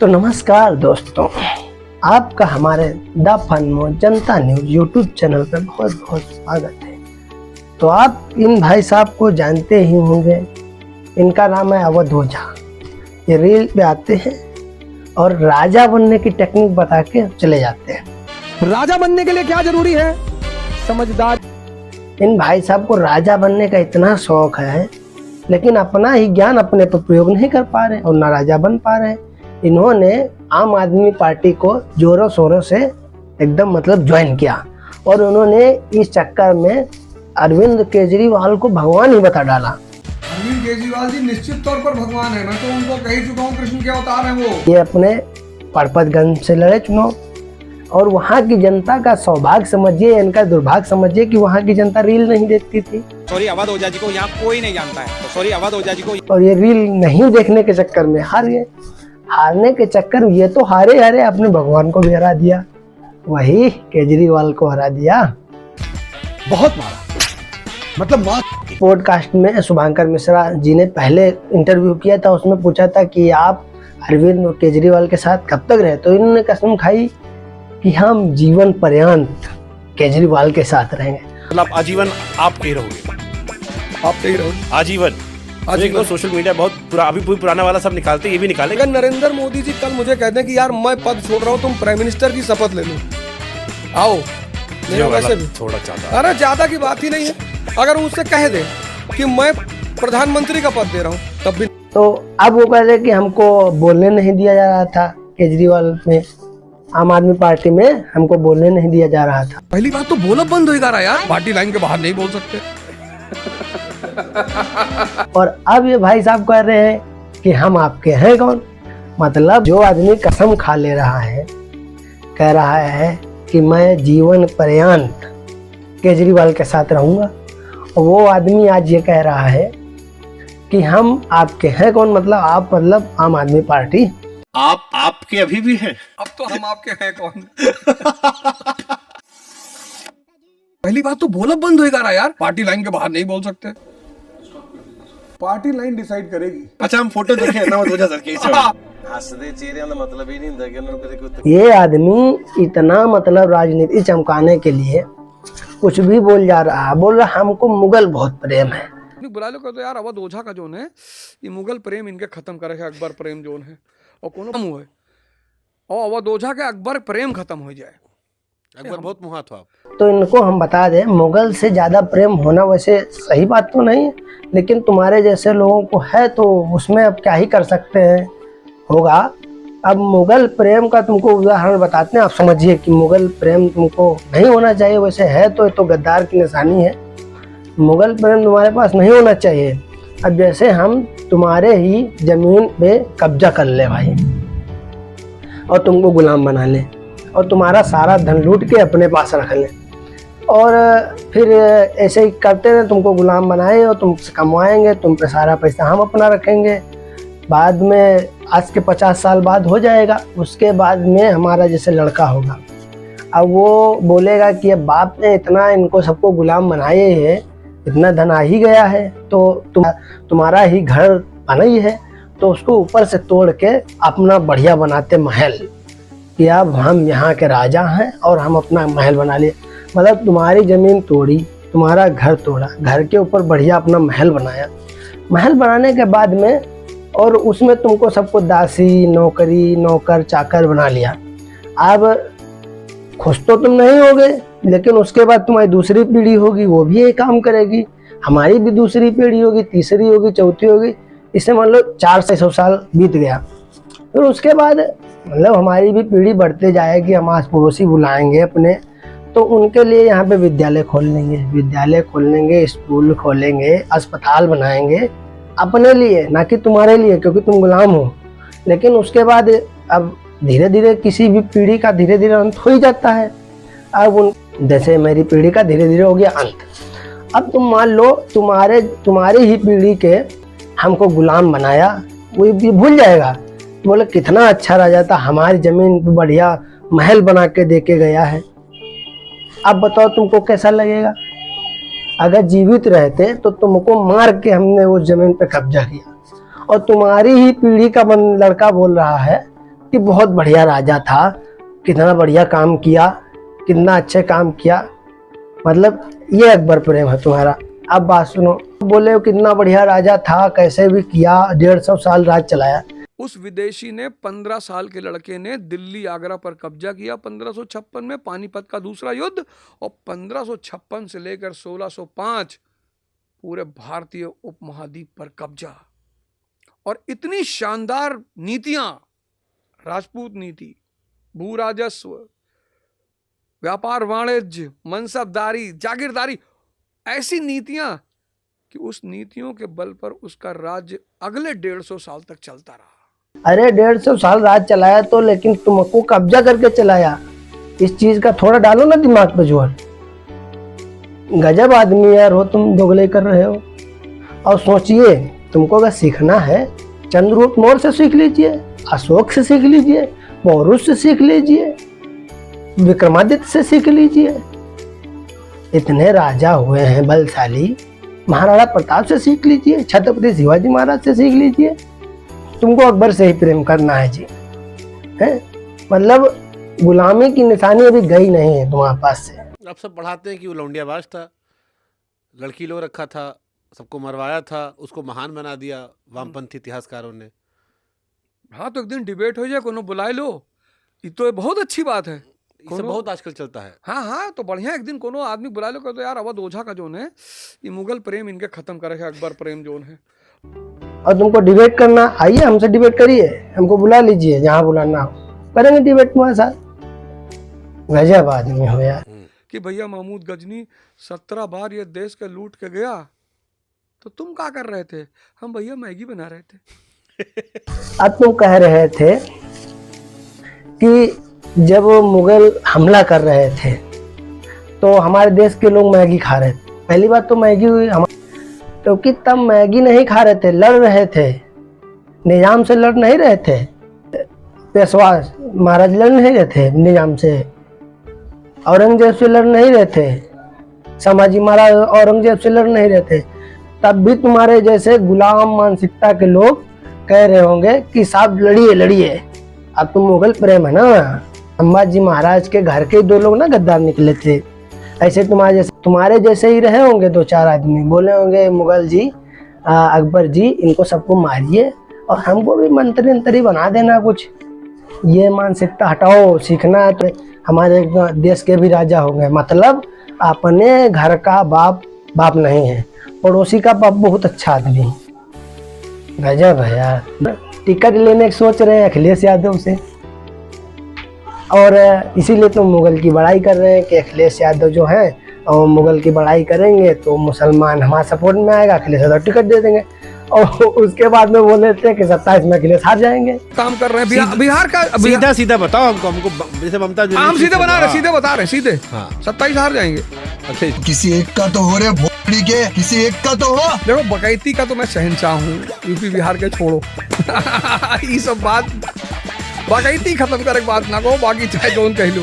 तो नमस्कार दोस्तों, आपका हमारे the फनमो Janata news YouTube channel पर बहुत बहुत स्वागत है। तो आप इन भाई साहब को जानते ही होंगे, इनका नाम है अवध ओझा। ये रील पे आते हैं और राजा बनने की टेक्निक बता के चले जाते हैं। राजा बनने के लिए क्या जरूरी है? समझदार। इन भाई साहब को राजा बनने का इतना शौक है, लेकिन अपना ही ज्ञान अपने पर प्रयोग नहीं कर पा रहे और ना राजा बन पा रहे। इन्होंने आम आदमी पार्टी को जोरों शोरों से एकदम ज्वाइन किया और उन्होंने इस चक्कर में अरविंद केजरीवाल को भगवान ही बता डाला। अरविंद केजरीवाल जी निश्चित तौर पर भगवान है। मैं तो उनको कह चुका हूँ कृष्ण के अवतार हैं वो। ये अपने परपतगंज से लड़े चुनाव और वहाँ की जनता का सौभाग्य समझिए, इनका दुर्भाग्य समझिए कि वहाँ की जनता रील नहीं देखती थी। सॉरी अवध ओझा जी को यहाँ कोई नहीं जानता है, तो सॉरी अवध ओझा जी को। और ये रील नहीं देखने के चक्कर में हार गए। हारने के चक्कर में ये तो हारे अपने भगवान को भी हरा दिया, वही केजरीवाल को हरा दिया। बहुत मारा, पॉडकास्ट में शुभंकर मिश्रा जी ने पहले इंटरव्यू किया था, उसमें पूछा था कि आप अरविंद केजरीवाल के साथ कब तक रहे, तो इन्होंने कसम खाई कि हम जीवन पर्यंत केजरीवाल के साथ रहेंगे। मतलब आजीवन आप नहीं रहोगे, आप सही रहो। आजीवन। देखो सोशल मीडिया बहुत अभी पुराना वाला सब निकालते, ये भी निकालेगा। अगर नरेंद्र मोदी जी कल मुझे कह दें कि यार मैं पद छोड़ रहा हूँ, तुम प्राइम मिनिस्टर की शपथ ले लो, आओ। वैसे भी थोड़ा चाहता, अरे ज्यादा की बात ही नहीं है। अगर मुझसे कह दे कि मैं प्रधानमंत्री का पद दे रहा हूँ तब भी। तो अब वो कह रहे कि हमको बोलने नहीं दिया जा रहा था, केजरीवाल में आम आदमी पार्टी में हमको बोलने नहीं दिया जा रहा था। पहली बात तो बोला बंद हो रहा यार, पार्टी लाइन के बाहर नहीं बोल सकते। और अब ये भाई साहब कह रहे हैं कि हम आपके हैं कौन। मतलब जो आदमी कसम खा ले रहा है, कह रहा है कि मैं जीवन पर्यंत केजरीवाल के साथ रहूंगा, और वो आदमी आज ये कह रहा है कि हम आपके हैं कौन। आप आम आदमी पार्टी। आप आपके अभी भी हैं। अब तो हम आपके हैं कौन। पहली बात तो बोला बंद हो रहा यार, पार्टी लाइन के बाहर नहीं बोल सकते। पार्टी लाइन डिसाइड करेगी। अच्छा हम फोटो देखे ना, वो सर के हंसदे चेहरे का मतलब ही नहीं ਹੁੰਦਾ कि उन्होंने ये आदमी इतना राजनीति चमकाने के लिए कुछ भी बोल जा रहा है। बोल रहा हमको मुगल बहुत प्रेम है। बुला लो तो यार अवध ओझा का जोन है, ये मुगल प्रेम इनके खत्म करे है। अकबर प्रेम जोन है और कोनो कम हुए और अवध ओझा के अकबर प्रेम खत्म हो जाए। अकबर बहुत मुहा था। तो इनको हम बता दें, मुगल से ज्यादा प्रेम होना वैसे सही बात तो नहीं, लेकिन तुम्हारे जैसे लोगों को है तो उसमें अब क्या ही कर सकते हैं, होगा। अब मुगल प्रेम का तुमको उदाहरण बताते हैं, आप समझिए कि मुगल प्रेम तुमको नहीं होना चाहिए। वैसे है तो ये तो गद्दार की निशानी है। मुगल प्रेम तुम्हारे पास नहीं होना चाहिए। अब जैसे हम तुम्हारे ही जमीन पे कब्जा कर ले भाई, और तुमको गुलाम बना ले और तुम्हारा सारा धन लूट के अपने पास रख ले, और फिर ऐसे ही करते रहे, तुमको गुलाम बनाए और तुमसे कमवाएंगे, तुम पे सारा पैसा हम अपना रखेंगे। बाद में आज के 50 साल बाद हो जाएगा, उसके बाद में हमारा जैसे लड़का होगा, अब वो बोलेगा कि अब बाप ने इतना इनको सबको गुलाम बनाए है, इतना धन आ ही गया है, तो तुम्हारा ही घर बना ही है, तो उसको ऊपर से तोड़ के अपना बढ़िया बनाते महल कि अब हम यहाँ के राजा हैं और हम अपना महल बना लिए। मतलब तुम्हारी ज़मीन तोड़ी, तुम्हारा घर तोड़ा, घर के ऊपर बढ़िया अपना महल बनाया। महल बनाने के बाद में और उसमें तुमको सबको दासी नौकरी नौकर चाकर बना लिया। अब खुश तो तुम नहीं होगे, लेकिन उसके बाद तुम्हारी दूसरी पीढ़ी होगी, वो भी यही काम करेगी। हमारी भी दूसरी पीढ़ी होगी, तीसरी होगी, चौथी होगी। इससे मान लो 400 साल बीत गया। फिर उसके बाद हमारी भी पीढ़ी बढ़ते जाएगी, हम आस पड़ोसी बुलाएंगे अपने, तो उनके लिए यहाँ पे विद्यालय खोलेंगे, स्कूल खोलेंगे, अस्पताल बनाएंगे अपने लिए, ना कि तुम्हारे लिए, क्योंकि तुम गुलाम हो। लेकिन उसके बाद अब धीरे धीरे किसी भी पीढ़ी का धीरे धीरे अंत हो ही जाता है। अब जैसे मेरी पीढ़ी का धीरे धीरे हो गया अंत। अब तुम मान लो तुम्हारी ही पीढ़ी के हमको गुलाम बनाया, वो भी भूल जाएगा। बोले कितना अच्छा राजा था, हमारी जमीन पे बढ़िया महल बना के दे के गया है। अब बताओ तुमको कैसा लगेगा। अगर जीवित रहते तो तुमको मार के हमने वो जमीन पे कब्जा किया, और तुम्हारी ही पीढ़ी का लड़का बोल रहा है कि बहुत बढ़िया राजा था, कितना बढ़िया काम किया, कितना अच्छे काम किया, मतलब ये अकबर प्रेम है तुम्हारा। अब बात सुनो, बोले हो कितना बढ़िया राजा था, कैसे भी किया, 150 साल राज चलाया। उस विदेशी ने 15 साल के लड़के ने दिल्ली आगरा पर कब्जा किया 1556 में, पानीपत का दूसरा युद्ध, और 1556 से लेकर 1605 पूरे भारतीय उपमहाद्वीप पर कब्जा। और इतनी शानदार नीतियां, राजपूत नीति, भू राजस्व, व्यापार वाणिज्य, मनसबदारी, जागीरदारी, ऐसी नीतियां कि उस नीतियों के बल पर उसका राज्य अगले 150 साल तक चलता रहा। अरे 150 साल राज चलाया तो, लेकिन तुमको कब्जा करके चलाया, इस चीज का थोड़ा डालो ना दिमाग पे जोर। गजब आदमी यार हो तुम, दोगले कर रहे हो। और सोचिए, तुमको अगर सीखना है चंद्रगुप्त मौर्य से सीख लीजिए, अशोक से सीख लीजिए, पौरुष से सीख लीजिए, विक्रमादित्य से सीख लीजिए, इतने राजा हुए हैं बलशाली। महाराणा प्रताप से सीख लीजिए, छत्रपति शिवाजी महाराज से सीख लीजिए। तुमको अकबर से ही प्रेम करना है जी, है? मतलब गुलामी की निशानी अभी गई नहीं है तुम्हारे पास से। अब सब पढ़ाते हैं कि वो लौंडियाबाज था, लड़की लो रखा था, सबको मरवाया था, उसको महान बना दिया वामपंथी इतिहासकारों ने। हाँ, तो एक दिन डिबेट हो जाए, कोनो बुलाए लो, ये तो बहुत अच्छी बात है। ये सब बहुत आजकल चलता है। हाँ, तो बढ़िया, एक दिन कोनो आदमी बुला लो, तो यार अवध ओझा का जोन है, ये मुगल प्रेम इनके खत्म करेगा, अकबर प्रेम जोन है। और तुमको डिबेट करना, आइए हमसे डिबेट करिए, हमको बुला लीजिए, जहाँ बुलाना हो करेंगे डिबेट तुम्हारे साथ। गजब आदमी हो यार। कि भैया महमूद गजनी 17 बार ये देश के लूट के गया, तो तुम क्या कर रहे थे? हम भैया मैगी बना रहे थे। अब तुम कह रहे थे कि जब मुगल हमला कर रहे थे तो हमारे देश के लोग मैगी खा रहे थे। पहली बात तो मैगी हुई क्योंकि तब मैगी नहीं खा रहे थे, लड़ रहे थे, निजाम से लड़ नहीं रहे थे, पेशवा महाराज लड़ नहीं रहे थे निजाम से, औरंगजेब से लड़ नहीं रहे थे, संभाजी महाराज औरंगजेब से लड़ नहीं रहे थे। तब भी तुम्हारे जैसे गुलाम मानसिकता के लोग कह रहे होंगे कि साहब लड़िए लड़िए। अब तुम मुगल प्रेम है ना, संभाजी महाराज के घर के 2 लोग ना गद्दार निकले थे, ऐसे तुम्हारे जैसे ही रहे होंगे 2-4 आदमी, बोले होंगे मुगल जी, अकबर जी, इनको सबको मारिए और हमको भी मंत्री बना देना कुछ। ये मानसिकता हटाओ, सीखना है तो हमारे देश के भी राजा हो गए, मतलब अपने घर का बाप नहीं है, पड़ोसी का बाप बहुत अच्छा आदमी। गजब है यार। टिकट लेने की सोच रहे हैं अखिलेश यादव से, और इसीलिए तो मुगल की बड़ाई कर रहे हैं कि अखिलेश यादव जो हैं और मुगल की बड़ाई करेंगे तो मुसलमान हमारे सपोर्ट में आएगा, अखिलेश यादव टिकट दे देंगे, और उसके बाद में बोल देते हैं कि 27 में अखिलेश हार जाएंगे। काम कर रहे हैं बिहार का। सीधा सीधा बताओ हमको जैसे ममता जो हम सीधे बना रहे, सीधे बता रहे, सीधे। हाँ। 27 हार जाएंगे। अच्छा, किसी एक का तो हो रहे भोसड़ी के, किसी एक का तो हो। देखो, बकैती का तो मैं शहंशाह हूँ, यूपी बिहार के छोड़ो। ये सब बात बकैती खत्म करे बात ना कहो, बाकी चाहे जोन कह लो।